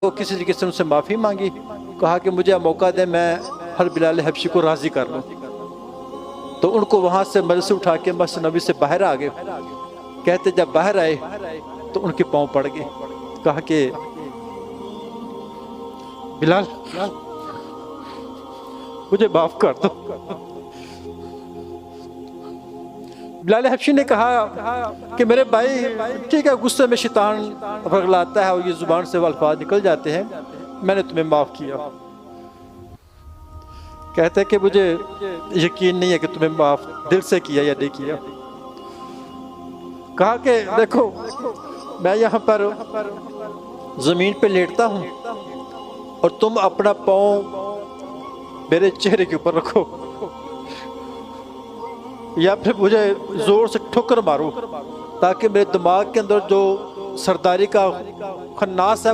तो किसी तरीके से उनसे माफ़ी मांगी, कहा कि मुझे मौका दे, मैं हर बिलाल हबशी को राज़ी कर लूँ। तो उनको वहाँ से मस्जिद से उठा के मस्जिद नबी से बाहर आ गए। कहते जब बाहर आए तो उनके पाँव पड़ गए। कहा कि बिलाल मुझे माफ़ कर दो। बिलाल हबशी ने कहा कि मेरे भाई ठीक है, गुस्से में शैतान रगलाता है और ये जुबान से अल्फाज निकल जाते हैं, मैंने तुम्हें माफ़ किया। कहते हैं कि मुझे यकीन नहीं है कि तुम्हें माफ़ दिल से किया या नहीं किया। कहा कि देखो मैं यहाँ पर ज़मीन पे लेटता हूँ और तुम अपना पाँव मेरे चेहरे के ऊपर रखो, या फिर मुझे जोर से ठोकर मारो ताकि मेरे दिमाग के अंदर जो सरदारी का खन्नास है